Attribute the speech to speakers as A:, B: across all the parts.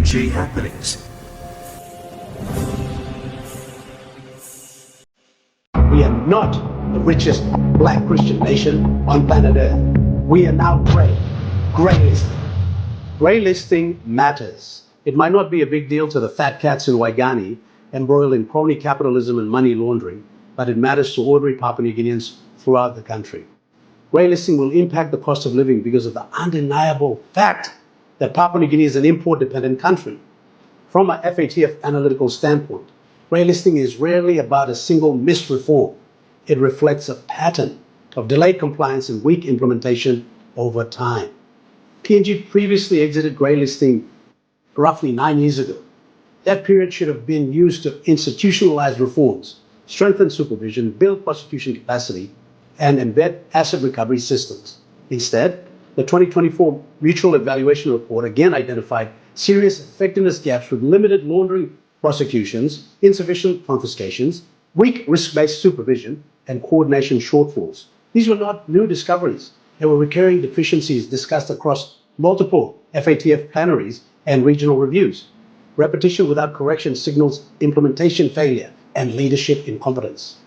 A: PNG happenings.
B: We are not the richest black Christian nation on planet Earth. We are now greylisting. Greylisting matters. It might not be a big deal to the fat cats in Waigani embroiled in crony capitalism and money laundering, but it matters to ordinary Papua New Guineans throughout the country. Greylisting will impact the cost of living because of the undeniable fact that Papua New Guinea is an import-dependent country. From a FATF analytical standpoint, greylisting is rarely about a single missed reform. It reflects a pattern of delayed compliance and weak implementation over time. PNG previously exited greylisting roughly 9 years ago. That period should have been used to institutionalize reforms, strengthen supervision, build prosecution capacity, and embed asset recovery systems. Instead, the 2024 Mutual Evaluation Report again identified serious effectiveness gaps with limited laundering prosecutions, insufficient confiscations, weak risk-based supervision, and coordination shortfalls. These were not new discoveries. They were recurring deficiencies discussed across multiple FATF plenaries and regional reviews. Repetition without correction signals implementation failure and leadership incompetence.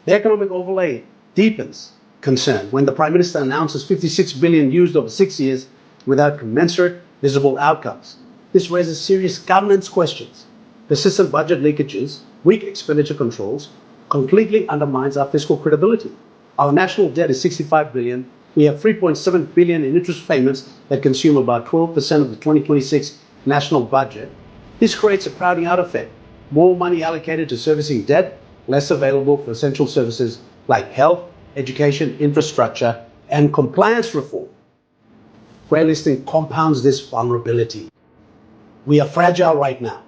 B: The economic overlay deepens concern when the Prime Minister announces 56 billion used over 6 years without commensurate visible outcomes. This raises serious governance questions. Persistent budget leakages, weak expenditure controls, completely undermines our fiscal credibility. Our national debt is 65 billion. We have 3.7 billion in interest payments that consume about 12% of the 2026 national budget. This creates a crowding out effect. More money allocated to servicing debt, less available for essential services like health, education, infrastructure, and compliance reform. Greylisting compounds this vulnerability. We are fragile right now.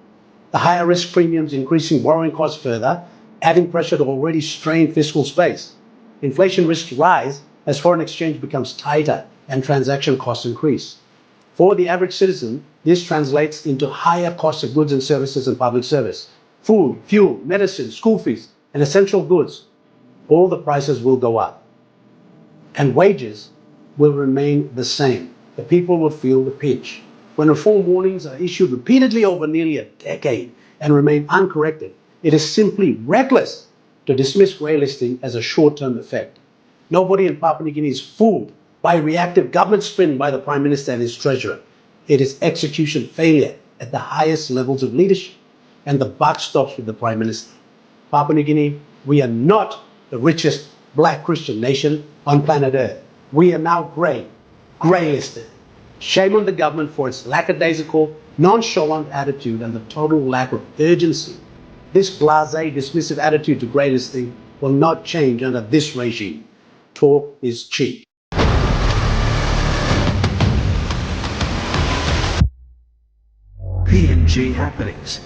B: The higher risk premiums increasing borrowing costs further, adding pressure to already strained fiscal space. Inflation risks rise as foreign exchange becomes tighter and transaction costs increase. For the average citizen, this translates into higher costs of goods and services and public service. Food, fuel, medicine, school fees, and essential goods. All the prices will go up. And wages will remain the same. The people will feel the pinch. When reform warnings are issued repeatedly over nearly a decade and remain uncorrected, it is simply reckless to dismiss greylisting as a short-term effect. Nobody in Papua New Guinea is fooled by reactive government spin by the Prime Minister and his Treasurer. It is execution failure at the highest levels of leadership, and the buck stops with the Prime Minister. Papua New Guinea, we are not the richest black Christian nation on planet Earth. We are now greylisted. Shame on the government for its lackadaisical, nonchalant attitude and the total lack of urgency. This blasé, dismissive attitude to greylisting will not change under this regime. Talk is cheap.
A: PNG happenings.